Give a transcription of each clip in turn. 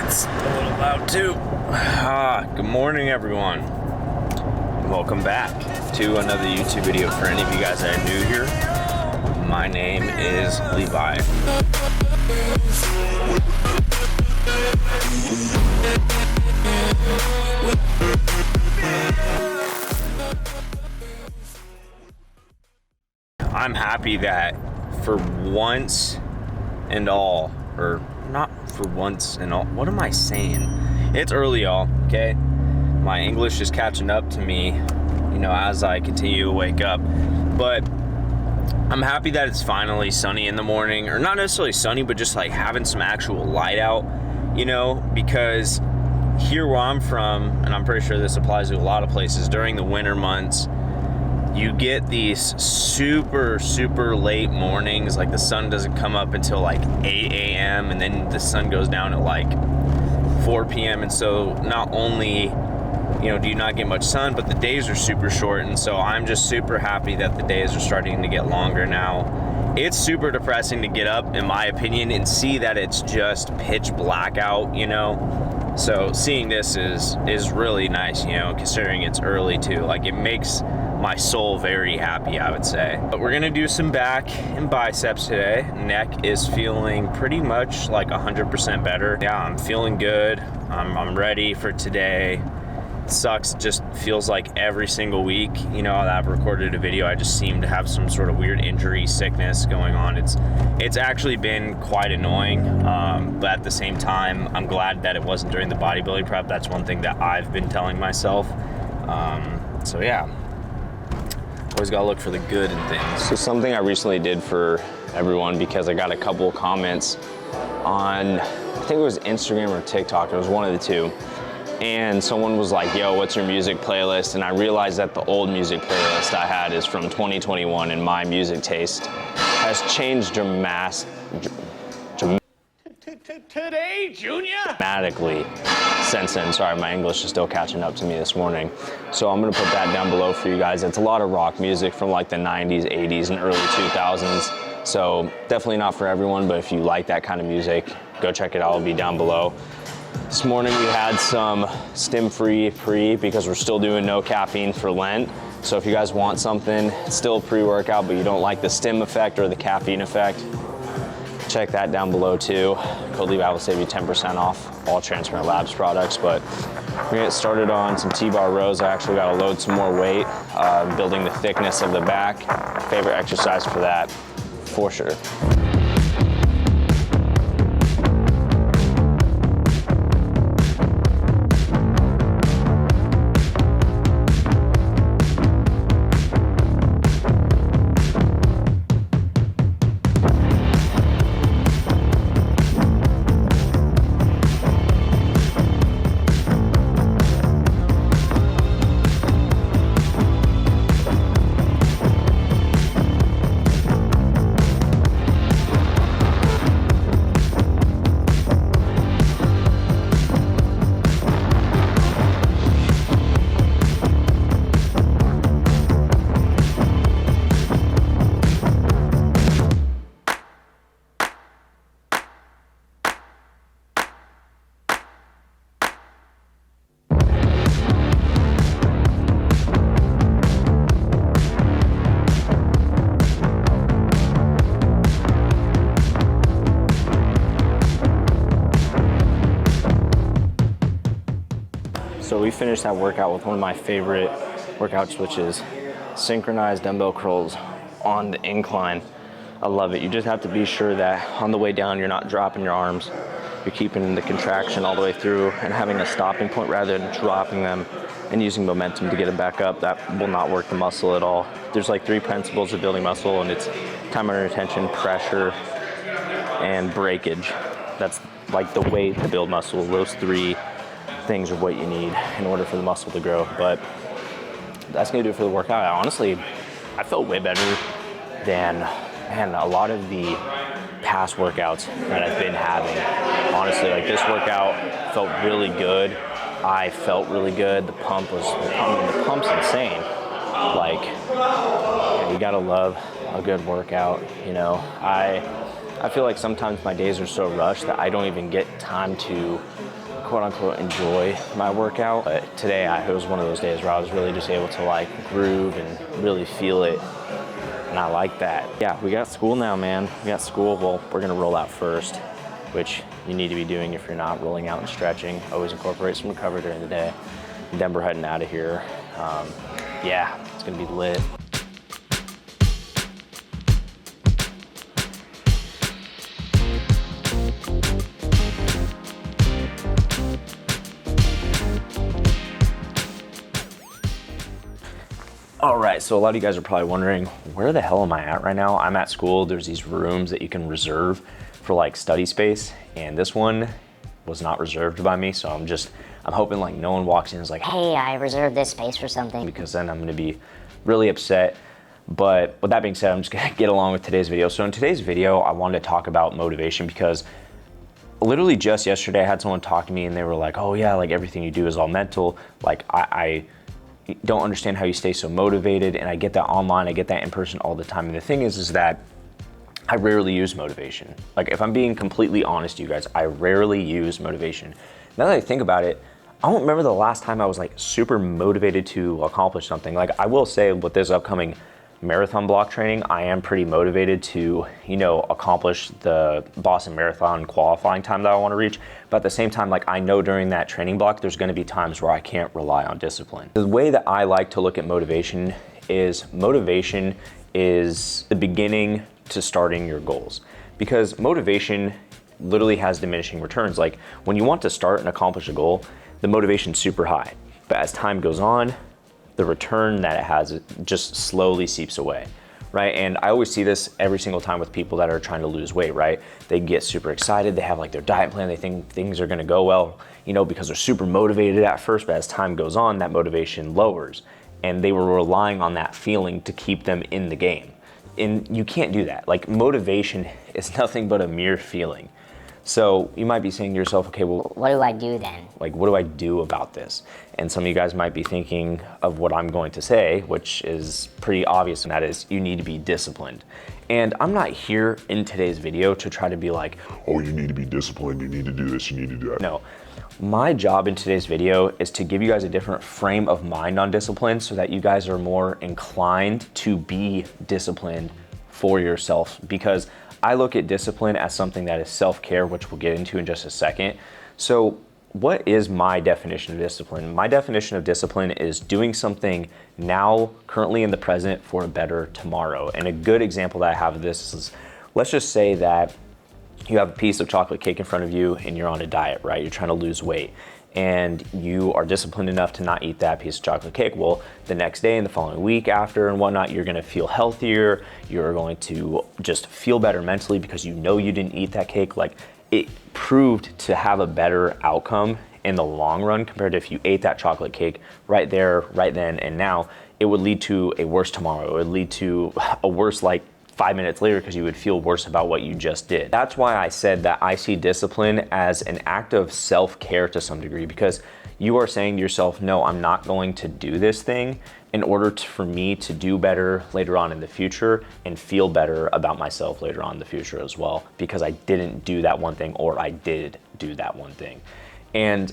That's a little loud too. Good morning, everyone. Welcome back to another YouTube video. For any of you guys that are new here, my name is Levi. I'm happy that for once and all, or not for once and all, what am I saying? It's early, y'all, okay? My English is catching up to me, you know, as I continue to wake up. But I'm happy that it's finally sunny in the morning, or not necessarily sunny, but just like having some actual light out, you know, because here where I'm from, and I'm pretty sure this applies to a lot of places, during the winter months, you get these super late mornings. Like the sun doesn't come up until like 8 a.m. and then the sun goes down at like 4 p.m. And so not only, you know, do you not get much sun, but the days are super short. And so I'm just super happy that the days are starting to get longer now. It's super depressing to get up, in my opinion, and see that it's just pitch black out, you know? So seeing this is really nice, you know, considering it's early too. Like, it makes my soul very happy, I would say. But we're gonna do some back and biceps today. Neck is feeling pretty much like 100% better. Yeah, I'm feeling good. I'm ready for today. It sucks, just feels like every single week, you know, that I've recorded a video, I just seem to have some sort of weird injury, sickness going on. It's actually been quite annoying, but at the same time, I'm glad that it wasn't during the bodybuilding prep. That's one thing that I've been telling myself. So yeah, always gotta look for the good in things. So something I recently did for everyone, because I got a couple of comments on, I think it was Instagram or TikTok, it was one of the two. And someone was like, yo, what's your music playlist? And I realized that the old music playlist I had is from 2021, and my music taste has changed dramatically since then. Sorry, my English is still catching up to me this morning. So I'm gonna put that down below for you guys. It's a lot of rock music from like the 90s, 80s, and early 2000s. So definitely not for everyone, but if you like that kind of music, go check it out, it'll be down below. This morning we had some stim-free pre, because we're still doing no caffeine for Lent. So if you guys want something, still pre-workout, but you don't like the stim effect or the caffeine effect, check that down below too. Code Levi will save you 10% off all Transparent Labs products. But we're gonna get started on some T-bar rows. I actually gotta load some more weight, building the thickness of the back. Favorite exercise for that, for sure. So we finished that workout with one of my favorite workouts, which is synchronized dumbbell curls on the incline. I love it. You just have to be sure that on the way down, you're not dropping your arms. You're keeping the contraction all the way through and having a stopping point rather than dropping them and using momentum to get them back up. That will not work the muscle at all. There's like 3 principles of building muscle, and it's time under tension, pressure, and breakage. That's like the way to build muscle. Those 3 things are what you need in order for the muscle to grow. But that's gonna do it for the workout. I felt way better than, man, a lot of the past workouts that I've been having. Honestly, like this workout felt really good. I felt really good. The pump's insane. Like, you gotta love a good workout, you know. I I feel like sometimes my days are so rushed that I don't even get time to quote unquote enjoy my workout. But today it was one of those days where I was really just able to like groove and really feel it. And I like that. Yeah, we got school now, man. We got school. Well, we're gonna roll out first, which you need to be doing if you're not rolling out and stretching. Always incorporate some recovery during the day. And then we're heading out of here. Yeah, it's gonna be lit. All right, so a lot of you guys are probably wondering, where the hell am I at right now? I'm at school. There's these rooms that you can reserve for like study space, and this one was not reserved by me, so I'm hoping like no one walks in and is like, hey, I reserved this space for something, because then I'm gonna be really upset. But with that being said, I'm just gonna get along with today's video. So in today's video, I wanted to talk about motivation, because literally just yesterday I had someone talk to me and they were like, oh yeah, like everything you do is all mental. Like I don't understand how you stay so motivated. And I get that online, I get that in person all the time. And the thing is that I rarely use motivation. Like if I'm being completely honest to you guys, I rarely use motivation. Now that I think about it, I don't remember the last time I was like super motivated to accomplish something. Like I will say with this upcoming marathon block training, I am pretty motivated to, you know, accomplish the Boston Marathon qualifying time that I want to reach. But at the same time, like I know during that training block, there's going to be times where I can't rely on discipline. The way that I like to look at motivation is the beginning to starting your goals, because motivation literally has diminishing returns. Like when you want to start and accomplish a goal, the motivation's super high, but as time goes on, the return that it has just slowly seeps away, right? And I always see this every single time with people that are trying to lose weight, right? They get super excited, they have like their diet plan, they think things are gonna go well, you know, because they're super motivated at first, but as time goes on, that motivation lowers, and they were relying on that feeling to keep them in the game. And you can't do that. Like motivation is nothing but a mere feeling. So you might be saying to yourself, okay, well, what do I do then? Like, what do I do about this? And some of you guys might be thinking of what I'm going to say, which is pretty obvious, and that is you need to be disciplined. And I'm not here in today's video to try to be like, oh, you need to be disciplined, you need to do this, you need to do that. No, my job in today's video is to give you guys a different frame of mind on discipline so that you guys are more inclined to be disciplined for yourself, because I look at discipline as something that is self-care, which we'll get into in just a second. So what is my definition of discipline? My definition of discipline is doing something now, currently in the present, for a better tomorrow. And a good example that I have of this is, let's just say that you have a piece of chocolate cake in front of you and you're on a diet, right? You're trying to lose weight, and you are disciplined enough to not eat that piece of chocolate cake. Well, the next day and the following week after and whatnot, you're gonna feel healthier. You're going to just feel better mentally because you know you didn't eat that cake. Like it proved to have a better outcome in the long run compared to if you ate that chocolate cake right there, right then and now. It would lead to a worse tomorrow. It would lead to a worse like 5 minutes later, because you would feel worse about what you just did. That's why I said that I see discipline as an act of self-care to some degree, because you are saying to yourself, no, I'm not going to do this thing in order for me to do better later on in the future and feel better about myself later on in the future as well, because I didn't do that one thing, or I did do that one thing. And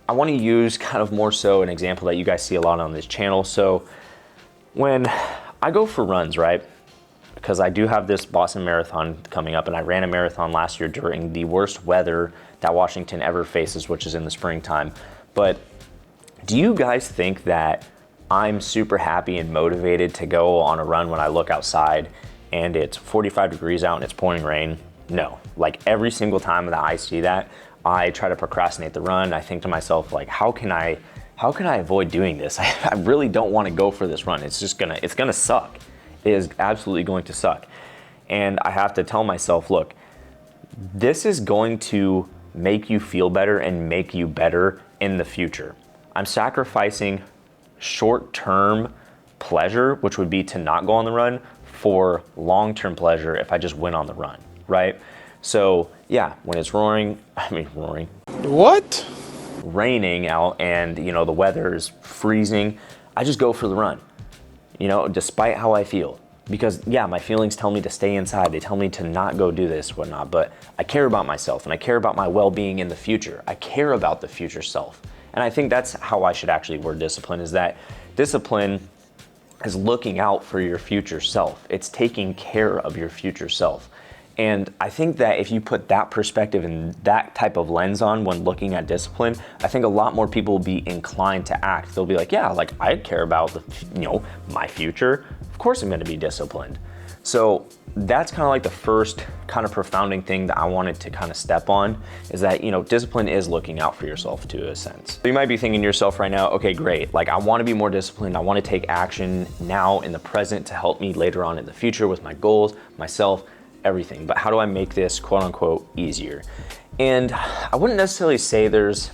I want to use kind of more so an example that you guys see a lot on this channel. So when I go for runs, right? Because I do have this Boston Marathon coming up, and I ran a marathon last year during the worst weather that Washington ever faces, which is in the springtime. But do you guys think that I'm super happy and motivated to go on a run when I look outside and it's 45 degrees out and it's pouring rain? No. Like every single time that I see that, I try to procrastinate the run. I think to myself, like, how can I avoid doing this? I really don't want to go for this run. It's gonna suck. It is absolutely going to suck. And I have to tell myself, look, this is going to make you feel better and make you better in the future. I'm sacrificing short-term pleasure, which would be to not go on the run, for long-term pleasure if I just went on the run, right? So yeah, when it's raining out and you know the weather is freezing, I just go for the run, you know, despite how I feel. because yeah, my feelings tell me to stay inside. They tell me to not go do this, whatnot, but I care about myself and I care about my well-being in the future. I care about the future self. And I think that's how I should actually word discipline, is that discipline is looking out for your future self. It's taking care of your future self. And I think that if you put that perspective and that type of lens on when looking at discipline, I think a lot more people will be inclined to act. They'll be like, yeah, like I care about my future. Of course I'm gonna be disciplined. So that's kind of like the first kind of profounding thing that I wanted to kind of step on, is that, discipline is looking out for yourself to a sense. So you might be thinking to yourself right now, okay, great. Like I want to be more disciplined. I want to take action now in the present to help me later on in the future with my goals, myself, everything. But how do I make this quote unquote easier? And I wouldn't necessarily say there's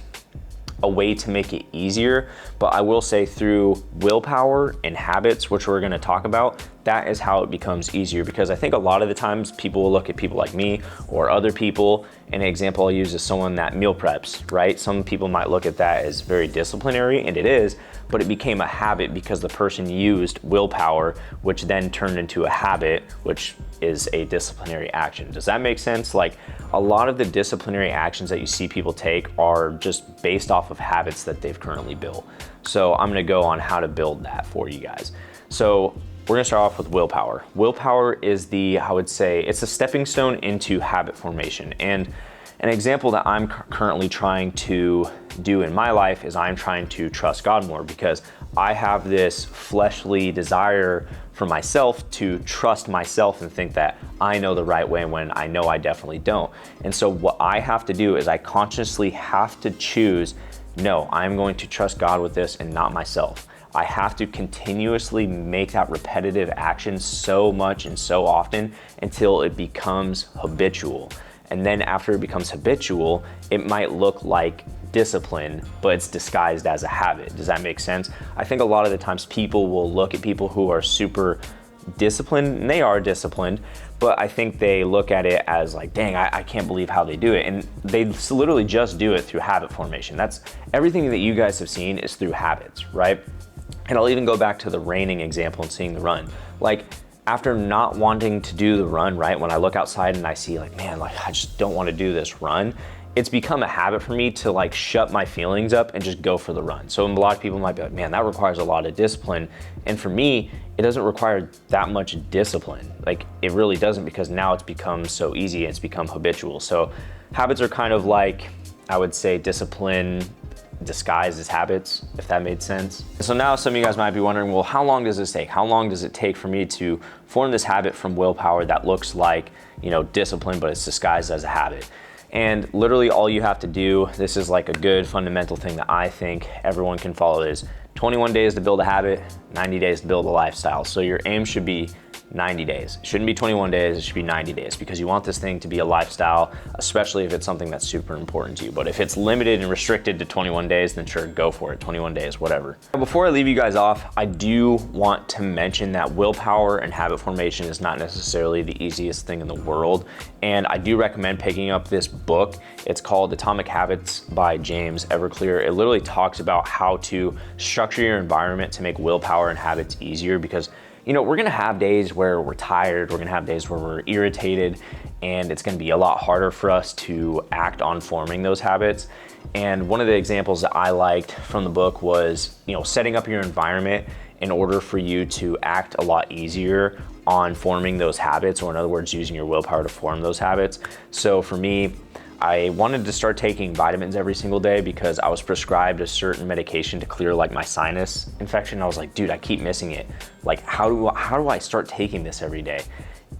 a way to make it easier, but I will say through willpower and habits, which we're gonna talk about, that is how it becomes easier. Because I think a lot of the times people will look at people like me or other people, and an example I'll use is someone that meal preps, right? Some people might look at that as very disciplinary, and it is, but it became a habit because the person used willpower, which then turned into a habit, which is a disciplinary action. Does that make sense? Like a lot of the disciplinary actions that you see people take are just based off of habits that they've currently built. So I'm gonna go on how to build that for you guys. So we're gonna start off with willpower. Willpower is I would say, it's a stepping stone into habit formation. And an example that I'm currently trying to do in my life is I'm trying to trust God more, because I have this fleshly desire for myself to trust myself and think that I know the right way when I know I definitely don't. And so what I have to do is I consciously have to choose, no, I'm going to trust God with this and not myself. I have to continuously make that repetitive action so much and so often until it becomes habitual. And then after it becomes habitual, it might look like discipline, but it's disguised as a habit. Does that make sense? I think a lot of the times people will look at people who are super disciplined, and they are disciplined, but I think they look at it as like, dang, I can't believe how they do it. And they literally just do it through habit formation. That's everything that you guys have seen is through habits, right? And I'll even go back to the raining example and seeing the run. Like after not wanting to do the run, right? When I look outside and I see like, man, like I just don't want to do this run. It's become a habit for me to like shut my feelings up and just go for the run. So a lot of people might be like, man, that requires a lot of discipline. And for me, it doesn't require that much discipline. Like it really doesn't, because now it's become so easy and it's become habitual. So habits are kind of like, I would say, discipline disguised as habits, if that made sense. So now some of you guys might be wondering, well, how long does this take? How long does it take for me to form this habit from willpower that looks like, discipline, but it's disguised as a habit? And literally all you have to do, this is like a good fundamental thing that I think everyone can follow, is 21 days to build a habit, 90 days to build a lifestyle. So your aim should be 90 days. It shouldn't be 21 days, it should be 90 days, because you want this thing to be a lifestyle, especially if it's something that's super important to you. But if it's limited and restricted to 21 days, then sure, go for it, 21 days, whatever. Before I leave you guys off, I do want to mention that willpower and habit formation is not necessarily the easiest thing in the world. And I do recommend picking up this book. It's called Atomic Habits by James Everclear. It literally talks about how to structure your environment to make willpower and habits easier, because we're gonna have days where we're tired, we're gonna have days where we're irritated, and it's gonna be a lot harder for us to act on forming those habits. And one of the examples that I liked from the book was, setting up your environment in order for you to act a lot easier on forming those habits, or in other words, using your willpower to form those habits. So for me, I wanted to start taking vitamins every single day because I was prescribed a certain medication to clear like my sinus infection. I was like, dude, I keep missing it. Like, how do I start taking this every day?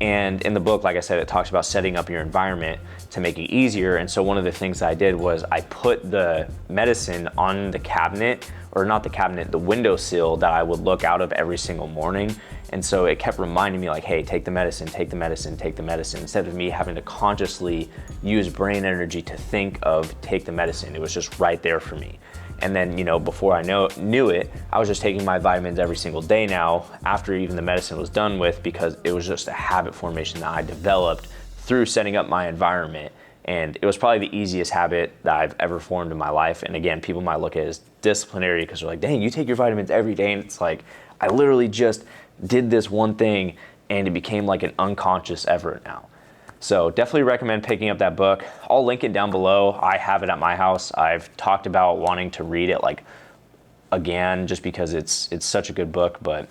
And in the book, like I said, it talks about setting up your environment to make it easier. And so one of the things I did was I put the medicine on the cabinet, or not the cabinet, the windowsill that I would look out of every single morning. And so it kept reminding me like, hey, take the medicine, take the medicine, take the medicine, instead of me having to consciously use brain energy to think of take the medicine. It was just right there for me. And then, before I knew it, I was just taking my vitamins every single day now, after even the medicine was done with, because it was just a habit formation that I developed through setting up my environment. And it was probably the easiest habit that I've ever formed in my life. And again, people might look at it as disciplinary because they're like, dang, you take your vitamins every day. And it's like, I literally just did this one thing and it became like an unconscious effort now. So definitely recommend picking up that book. I'll link it down below. I have it at my house. I've talked about wanting to read it like again, just because it's such a good book. But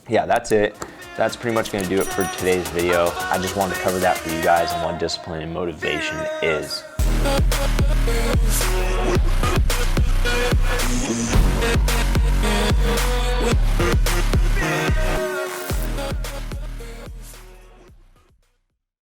yeah, that's it. That's pretty much gonna do it for today's video. I just wanted to cover that for you guys and what discipline and motivation is.